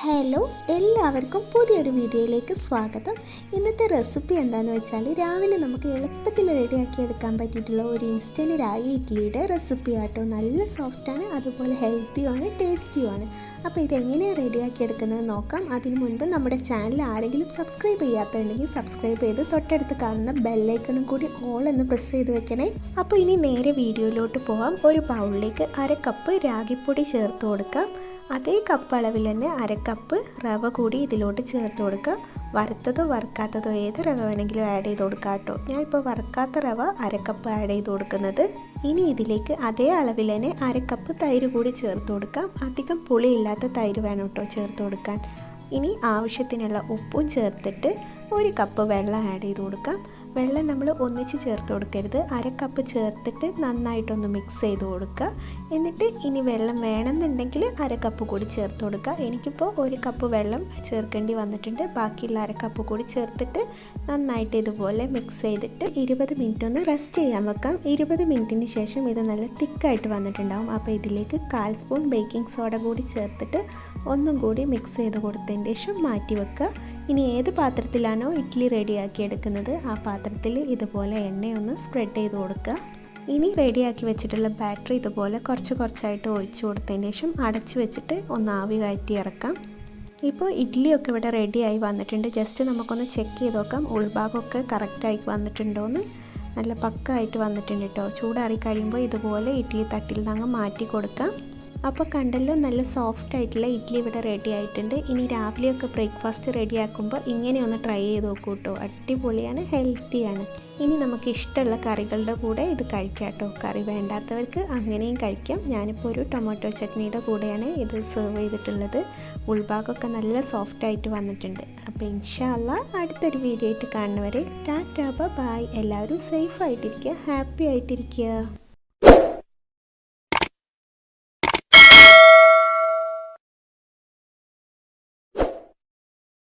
Hello, എല്ലാവർക്കും പുതിയൊരു വീഡിയോയിലേക്ക് സ്വാഗതം. ഇന്നത്തെ റെസിപ്പി എന്താണെന്ന് വെച്ചാൽ രാവിലെ നമുക്ക് എളുപ്പത്തിൽ റെഡിയാക്കി എടുക്കാൻ പറ്റിയിട്ടുള്ള ഒരു ഇൻസ്റ്റൻറ്റ് രാഗി ഇഡ്ഡലിയുടെ റെസിപ്പി ആട്ടോ. നല്ല സോഫ്റ്റാണ്, അതുപോലെ ഹെൽത്തിയുമാണ്, ടേസ്റ്റിയുമാണ്. അപ്പോൾ ഇതെങ്ങനെയാണ് റെഡിയാക്കി എടുക്കുന്നത് നോക്കാം. അതിനു മുൻപ് നമ്മുടെ ചാനൽ ആരെങ്കിലും സബ്സ്ക്രൈബ് ചെയ്യാത്തുണ്ടെങ്കിൽ സബ്സ്ക്രൈബ് ചെയ്ത് തൊട്ടടുത്ത് കാണുന്ന ബെല്ലൈക്കണും കൂടി ഓൾ എന്ന് പ്രസ് ചെയ്ത് വെക്കണേ. അപ്പോൾ ഇനി നേരെ വീഡിയോയിലോട്ട് പോകാം. ഒരു ബൗളിലേക്ക് 1/2 കപ്പ് രാഗിപ്പൊടി ചേർത്ത് കൊടുക്കാം. അതേ കപ്പ് അളവിൽ തന്നെ 1/2 കപ്പ് റവ കൂടി ഇതിലോട്ട് ചേർത്ത് കൊടുക്കാം. വറുത്തതോ വറുക്കാത്തതോ ഏത് റവ വേണമെങ്കിലും ആഡ് ചെയ്ത് കൊടുക്കാം കേട്ടോ. ഞാനിപ്പോൾ വറുക്കാത്ത റവ 1/2 കപ്പ് ആഡ് ചെയ്ത് കൊടുക്കുന്നത്. ഇനി ഇതിലേക്ക് അതേ അളവിൽ തന്നെ 1/2 കപ്പ് തൈര് കൂടി ചേർത്ത് കൊടുക്കാം. അധികം പുളിയില്ലാത്ത തൈര് വേണം കേട്ടോ ചേർത്ത് കൊടുക്കാൻ. ഇനി ആവശ്യത്തിനുള്ള ഉപ്പും ചേർത്തിട്ട് 1 കപ്പ് വെള്ളം ആഡ് ചെയ്ത് കൊടുക്കാം. വെള്ളം നമ്മൾ ഒന്നിച്ച് ചേർത്ത് കൊടുക്കരുത്. 1/2 കപ്പ് ചേർത്തിട്ട് നന്നായിട്ടൊന്ന് മിക്സ് ചെയ്ത് കൊടുക്കുക. എന്നിട്ട് ഇനി വെള്ളം വേണമെന്നുണ്ടെങ്കിൽ 1/2 കപ്പ് കൂടി ചേർത്ത് കൊടുക്കുക. എനിക്കിപ്പോൾ 1 കപ്പ് വെള്ളം ചേർക്കേണ്ടി വന്നിട്ടുണ്ട്. ബാക്കിയുള്ള 1/2 കപ്പ് കൂടി ചേർത്തിട്ട് നന്നായിട്ട് ഇതുപോലെ മിക്സ് ചെയ്തിട്ട് 20 മിനിറ്റ് ഒന്ന് റെസ്റ്റ് ചെയ്യാൻ വെക്കാം. 20 മിനിറ്റിന് ശേഷം ഇത് നല്ല തിക്കായിട്ട് വന്നിട്ടുണ്ടാകും. അപ്പോൾ ഇതിലേക്ക് 1/4 സ്പൂൺ ബേക്കിംഗ് സോഡ കൂടി ചേർത്തിട്ട് ഒന്നും കൂടി മിക്സ് ചെയ്ത് കൊടുത്തതിന് ശേഷം മാറ്റി വെക്കുക. ഇനി ഏത് പാത്രത്തിലാണോ ഇഡ്ഡലി റെഡിയാക്കി എടുക്കുന്നത് ആ പാത്രത്തിൽ ഇതുപോലെ എണ്ണയൊന്ന് സ്പ്രെഡ് ചെയ്ത് കൊടുക്കുക. ഇനി റെഡിയാക്കി വെച്ചിട്ടുള്ള ബാറ്ററി ഇതുപോലെ കുറച്ചായിട്ട് ഒഴിച്ചു കൊടുത്തതിന് ശേഷം അടച്ച് വെച്ചിട്ട് ഒന്ന് ആവി കയറ്റി ഇറക്കാം. ഇപ്പോൾ ഇഡ്ഡലിയൊക്കെ ഇവിടെ റെഡിയായി വന്നിട്ടുണ്ട്. ജസ്റ്റ് നമുക്കൊന്ന് ചെക്ക് ചെയ്ത് നോക്കാം ഉൾഭാഗമൊക്കെ കറക്റ്റായി വന്നിട്ടുണ്ടോയെന്ന്. നല്ല പക്കായിട്ട് വന്നിട്ടുണ്ട് കേട്ടോ. ചൂടാറി കഴിയുമ്പോൾ ഇതുപോലെ ഇഡ്ഡലി തട്ടിൽ നിന്ന് മാറ്റി കൊടുക്കാം. അപ്പോൾ കണ്ടല്ലോ, നല്ല സോഫ്റ്റ് ആയിട്ടുള്ള ഇഡ്ഡലി ഇവിടെ റെഡി ആയിട്ടുണ്ട്. ഇനി രാവിലെയൊക്കെ ബ്രേക്ക്ഫാസ്റ്റ് റെഡിയാക്കുമ്പോൾ ഇങ്ങനെ ഒന്ന് ട്രൈ ചെയ്ത് നോക്കൂ കേട്ടോ. അടിപൊളിയാണ്, ഹെൽത്തിയാണ്. ഇനി നമുക്ക് ഇഷ്ടമുള്ള കറികളുടെ കൂടെ ഇത് കഴിക്കാം കേട്ടോ. കറി വേണ്ടാത്തവർക്ക് അങ്ങനെയും കഴിക്കാം. ഞാനിപ്പോൾ ഒരു ടൊമാറ്റോ ചട്നിയുടെ കൂടെയാണ് ഇത് സെർവ് ചെയ്തിട്ടുള്ളത്. ഉൾഭാഗമൊക്കെ നല്ല സോഫ്റ്റ് ആയിട്ട് വന്നിട്ടുണ്ട്. അപ്പോൾ ഇൻഷാ അല്ലാഹ് അടുത്തൊരു വീഡിയോ ആയിട്ട് കാണുന്നവരെ ടാറ്റാ ബൈ. എല്ലാവരും സേഫ് ആയിട്ടിരിക്കുക, ഹാപ്പി ആയിട്ടിരിക്കുക.